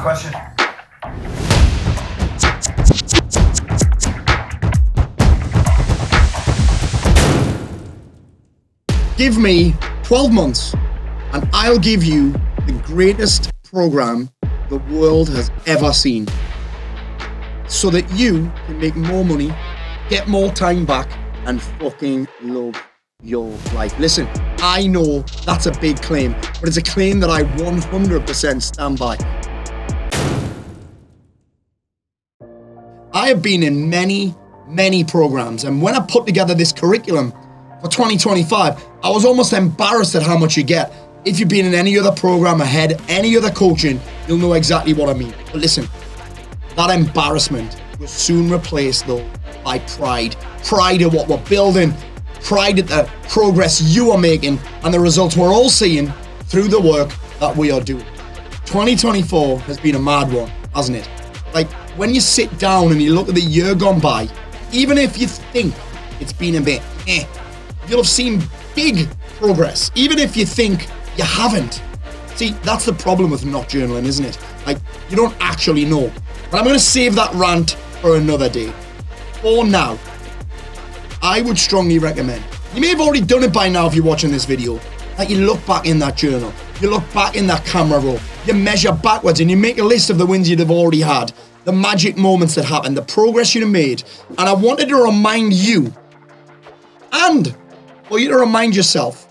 question? Give me 12 months and I'll give you the greatest program the world has ever seen, so that you can make more money, get more time back, and fucking love your life. Listen, I know that's a big claim, but it's a claim that I 100% stand by. I have been in many programs, and when I put together this curriculum for 2025, I was almost embarrassed at how much you get. If you've been in any other program ahead, any other coaching, you'll know exactly what I mean. But listen, that embarrassment was soon replaced though by pride. Pride at what we're building, pride at the progress you are making, and the results we're all seeing through the work that we are doing. 2024 has been a mad one, hasn't it? Like, when you sit down and you look at the year gone by, even if you think it's been a bit you'll have seen big progress, even if you think you haven't. See, that's the problem with not journaling, isn't it? Like, you don't actually know. But I'm going to save that rant for another day. For now, I would strongly recommend, you may have already done it by now if you're watching this video, that you look back in that journal, you look back in that camera roll, you measure backwards and you make a list of the wins you'd have already had, the magic moments that happened, the progress you'd have made. And I wanted to remind you, and for you to remind yourself,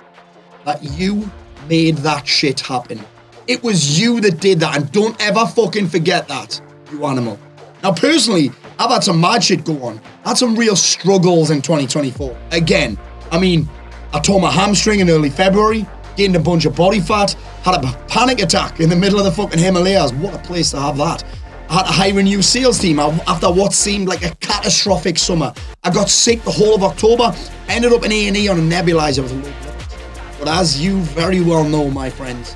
that you made that shit happen. It was you that did that, and don't ever fucking forget that, you animal. Now, personally, I've had some mad shit go on. I had some real struggles in 2024. Again, I mean, I tore my hamstring in early February, gained a bunch of body fat, had a panic attack in the middle of the fucking Himalayas. What a place to have that. I had to hire a new sales team after what seemed like a catastrophic summer. I got sick the whole of October, ended up in A&E on a nebulizer with a low blood pressure. But as you very well know, my friends,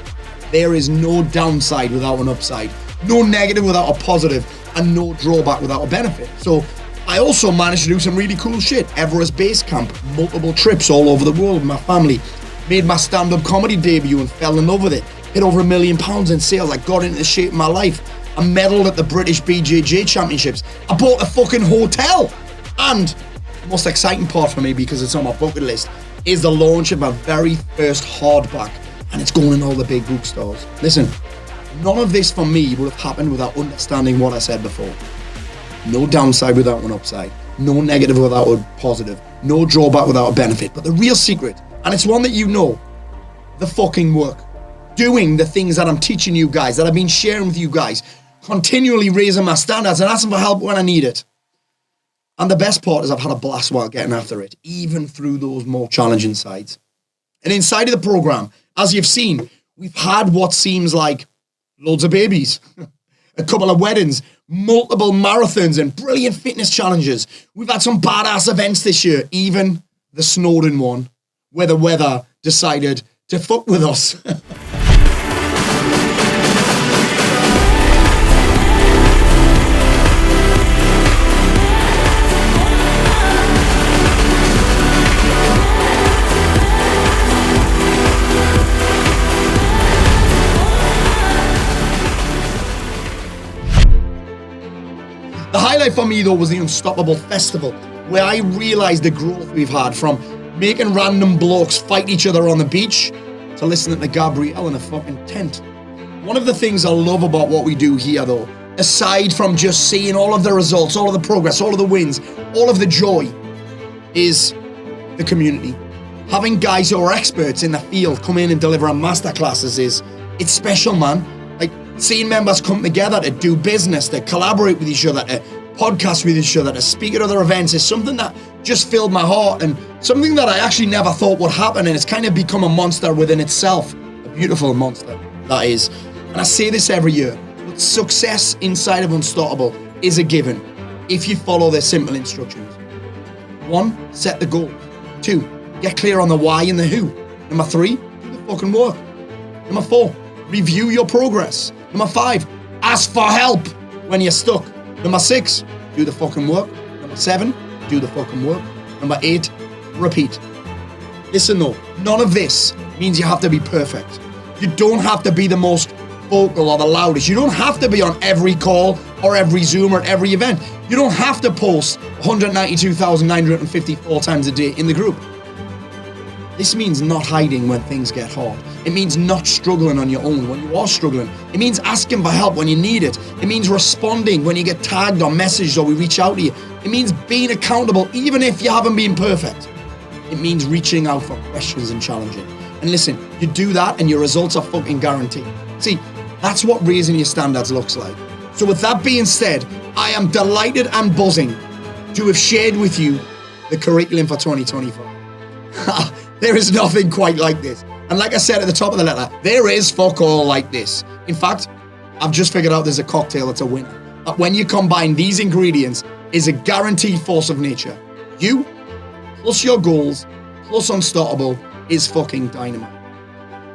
there is no downside without an upside, no negative without a positive, and no drawback without a benefit. So I also managed to do some really cool shit. Everest Base Camp, multiple trips all over the world with my family, made my stand-up comedy debut and fell in love with it, hit over £1 million in sales. I got into the shape of my life. I medalled at the British BJJ Championships. I bought a fucking hotel. And the most exciting part for me, because it's on my bucket list, is the launch of my very first hardback. And it's going in all the big bookstores. Listen, none of this for me would have happened without understanding what I said before. No downside without an upside. No negative without a positive. No drawback without a benefit. But the real secret, and it's one that you know, the fucking work. Doing the things that I'm teaching you guys, that I've been sharing with you guys, continually raising my standards and asking for help when I need it. And the best part is I've had a blast while getting after it, even through those more challenging sides. And inside of the program, as you've seen, we've had what seems like loads of babies, a couple of weddings, multiple marathons and brilliant fitness challenges. We've had some badass events this year, even the Snowdon one, where the weather decided to fuck with us. The highlight for me though was the Unstoppable Festival, where I realised the growth we've had from making random blokes fight each other on the beach to listening to Gabrielle in a fucking tent. One of the things I love about what we do here though, aside from just seeing all of the results, all of the progress, all of the wins, all of the joy, is the community. Having guys who are experts in the field come in and deliver masterclasses it's special, man. Like, seeing members come together to do business, to collaborate with each other, to podcast with each other, to speak at other events is something that just filled my heart, and something that I actually never thought would happen, and it's kind of become a monster within itself. A beautiful monster, that is. And I say this every year, but success inside of Unstoppable is a given if you follow the simple instructions. 1, set the goal. 2, get clear on the why and the who. Number 3, do the fucking work. Number 4, review your progress. Number 5, ask for help when you're stuck. Number 6, do the fucking work. Number 7, do the fucking work. Number 8, repeat. Listen though, none of this means you have to be perfect. You don't have to be the most vocal or the loudest. You don't have to be on every call or every Zoom or every event. You don't have to post 192,954 times a day in the group. This means not hiding when things get hard. It means not struggling on your own when you are struggling. It means asking for help when you need it. It means responding when you get tagged or messaged or we reach out to you. It means being accountable even if you haven't been perfect. It means reaching out for questions and challenging. And listen, you do that and your results are fucking guaranteed. See, that's what raising your standards looks like. So with that being said, I am delighted and buzzing to have shared with you the curriculum for 2025. There is nothing quite like this. And like I said at the top of the letter, there is fuck all like this. In fact, I've just figured out there's a cocktail that's a winner. That when you combine these ingredients is a guaranteed force of nature. You, plus your goals, plus unstoppable, is fucking dynamite.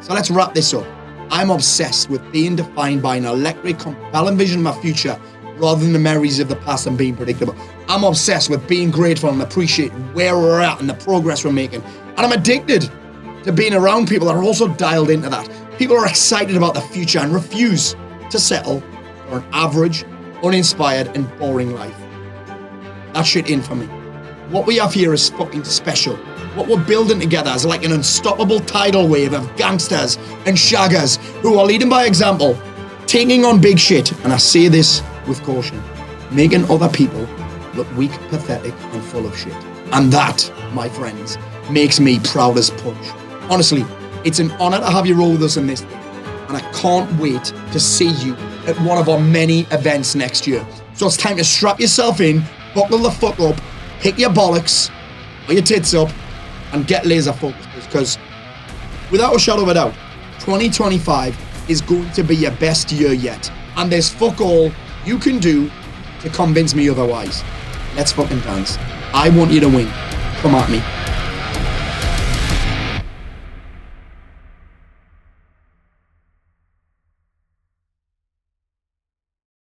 So let's wrap this up. I'm obsessed with being defined by an electric, compelling vision of my future rather than the memories of the past and being predictable. I'm obsessed with being grateful and appreciating where we're at and the progress we're making. And I'm addicted to being around people that are also dialed into that. People are excited about the future and refuse to settle for an average, uninspired, and boring life. That shit in for me. What we have here is fucking special. What we're building together is like an unstoppable tidal wave of gangsters and shaggers who are leading by example, taking on big shit, and I say this with caution, making other people look weak, pathetic, and full of shit. And that, my friends, makes me proud as punch. Honestly, it's an honor to have you roll with us in this thing, and I can't wait to see you at one of our many events next year. So it's time to strap yourself in, buckle the fuck up, pick your bollocks or your tits up, and get laser focused, because without a shadow of a doubt, 2025 is going to be your best year yet. And there's fuck all you can do to convince me otherwise. Let's fucking dance. I want you to win. Come at me.